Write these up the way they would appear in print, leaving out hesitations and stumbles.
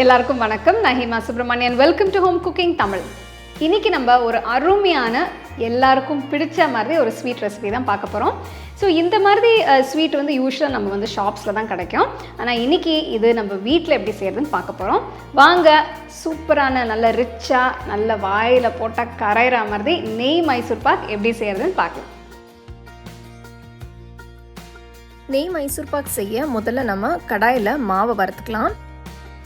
எல்லாருக்கும் வணக்கம். நான் Hima Subramanian. Welcome to home cooking Tamil. இன்றைக்கி நம்ம ஒரு அருமையான எல்லாருக்கும் பிடிச்ச மாதிரி ஒரு ஸ்வீட் ரெசிபி தான் பார்க்க போகிறோம். ஸோ இந்த மாதிரி ஸ்வீட் வந்து யூஸ்வலாக நம்ம வந்து ஷாப்ஸில் தான் கிடைக்கும். ஆனால் இன்றைக்கி இது நம்ம வீட்டில் எப்படி செய்கிறதுன்னு பார்க்க போகிறோம். வாங்க, சூப்பரான நல்ல ரிச்சாக நல்ல வாயில் போட்டால் கரையிற மாதிரி நெய் மைசூர் பாக் எப்படி செய்கிறதுன்னு பார்க்கலாம். நெய் மைசூர் பாக் செய்ய முதல்ல நம்ம கடாயில் மாவை வறுத்துக்கலாம்.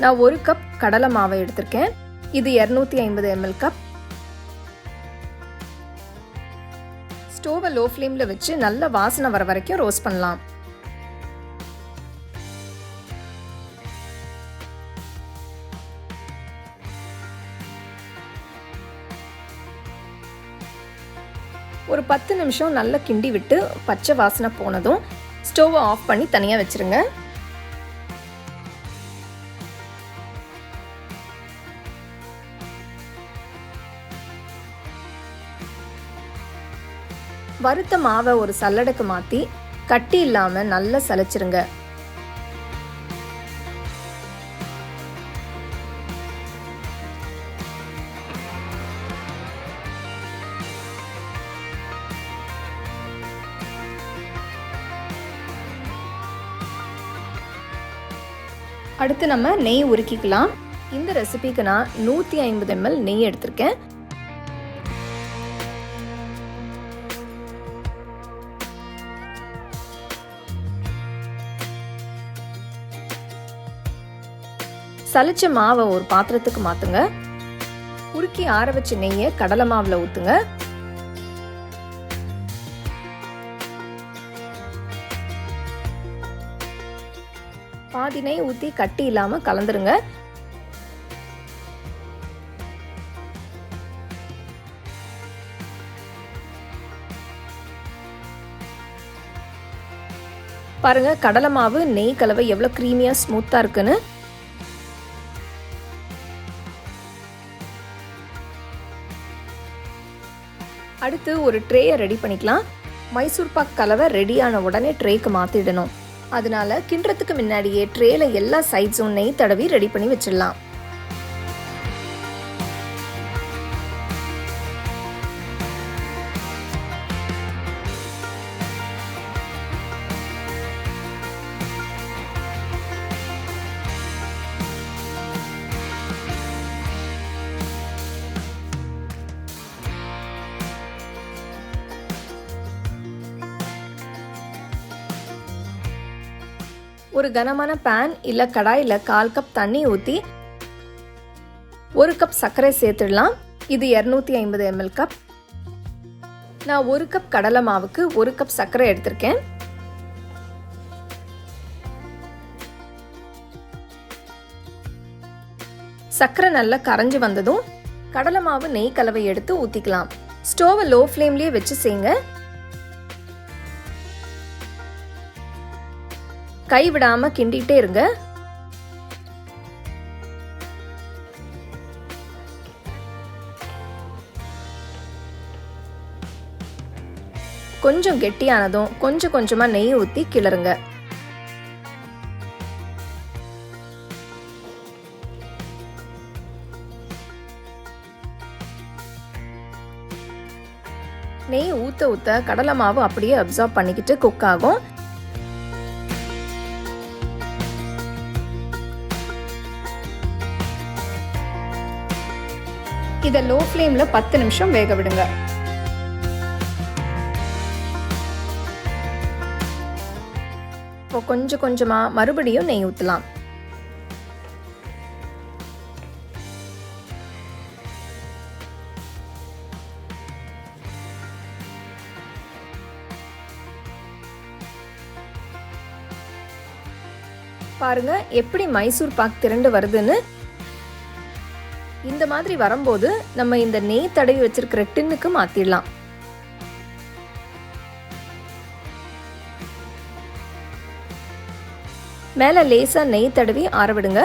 நான் 1 கப் கடலை மாவை எடுத்திருக்கேன். இது 250 ml கப். ஸ்டோவை லோ ஃப்ளேமில் வச்சு நல்ல வாசனை வர வரைக்கும் ரோஸ்ட் பண்ணலாம். ஒரு 10 நிமிஷம் நல்லா கிண்டி விட்டு பச்சை வாசனை போனதும் ஸ்டோவை ஆஃப் பண்ணி தனியாக வச்சுருங்க. வறுத்த மாவை ஒரு சல்லடைக்கு மாற்றி கட்டி இல்லாமல் நல்லா சலிச்சிருங்க. அடுத்து நம்ம நெய் உருக்கிக்கலாம். இந்த ரெசிபிக்கு நான் 150 ml நெய் எடுத்திருக்கேன். சலிச்ச மாவை ஒரு பாத்திரத்துக்கு மாற்றுங்க. உருக்கி ஆற வச்ச நெய்யை கடலை மாவில் ஊற்றுங்க. பாதி நெய் ஊற்றி கட்டி இல்லாமல் கலந்துருங்க. பாருங்க, கடலை மாவு நெய் கலவை எவ்வளோ க்ரீமியாக ஸ்மூத்தாக இருக்குன்னு. அடுத்து ஒரு ட்ரேயை ரெடி பண்ணிக்கலாம். மைசூர் பாக் கலவை ரெடியான உடனே ட்ரேக்கு மாற்றிடணும். அதனால கிண்டுறதுக்கு முன்னாடியே ட்ரேல எல்லா சைட்ஸும் நெய் தடவி ரெடி பண்ணி வச்சிடலாம். ஒரு கனமான பேன் இல்லை கடாயில் 1/4 கப் தண்ணி ஊற்றி 1 கப் சர்க்கரை சேர்த்துடலாம். இது 250 ml கப். நான் 1 கப் கடலை மாவுக்கு 1 கப் சர்க்கரை எடுத்திருக்கேன். சர்க்கரை நல்லா கரைஞ்சி வந்ததும் கடலை மாவு நெய் கலவை எடுத்து ஊற்றிக்கலாம். ஸ்டோவை லோ ஃப்ளேம்லேயே வச்சு செய்யுங்க. கை விடாம கிண்டிட்டே இருங்க. கொஞ்சம் கெட்டியானதும் கொஞ்சம் கொஞ்சமா நெய் ஊற்றி கிளறுங்க. நெய் ஊத்த ஊத்த கடலை மாவு அப்படியே அப்சார்ப் பண்ணிக்கிட்டு குக் ஆகும். இதை லோ ஃப்ளேமில் 10 நிமிஷம் வேக விடுங்க. இப்போ கொஞ்சம் கொஞ்சமாக மறுபடியும் நெய் ஊற்றலாம். பாருங்க எப்படி மைசூர் பாக் திரண்டு வருதுன்னு. இந்த மாதிரி வரும்போது நம்ம இந்த நெய் தடவி வச்சிருக்கிற டின்னுக்கு மாத்திடலாம். மேல லேசா நெய் தடவி ஆற விடுங்க.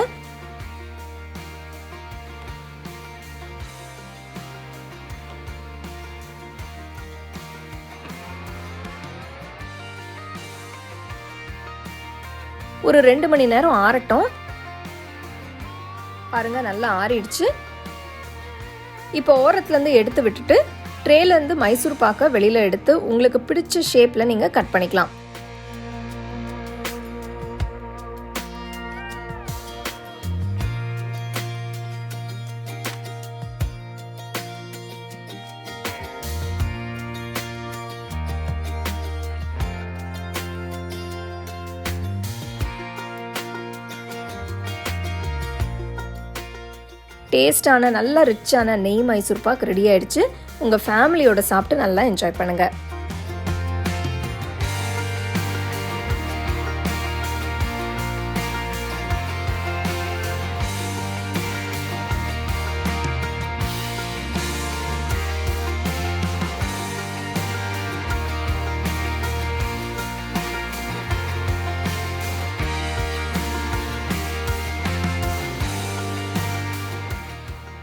ஒரு 2 மணி நேரம் ஆறட்டும். பாருங்கள் நல்லா ஆறிடுச்சு. இப்போ ஓரத்துலேருந்து எடுத்து விட்டுட்டு ட்ரேலேருந்து மைசூர் பாக்கை வெளியில் எடுத்து உங்களுக்கு பிடிச்ச ஷேப்பில் நீங்கள் கட் பண்ணிக்கலாம். டேஸ்டான நல்ல ரிச்சான நெய் மைசூர் பாக் ரெடி ஆயிடுச்சு. உங்கள் ஃபேமிலியோட சாப்பிட்டு நல்லா என்ஜாய் பண்ணுங்கள்.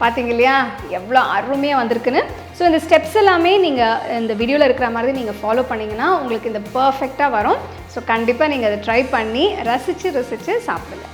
பார்த்தீங்க இல்லையா எவ்வளோ அருமையாக வந்திருக்குன்னு. ஸோ இந்த ஸ்டெப்ஸ் எல்லாமே நீங்கள் இந்த வீடியோவில் இருக்கிற மாதிரி நீங்கள் ஃபாலோ பண்ணிங்கன்னா உங்களுக்கு இந்த பர்ஃபெக்டாக வரும். ஸோ கண்டிப்பாக நீங்கள் அதை ட்ரை பண்ணி ரசித்து சாப்பிடுங்க.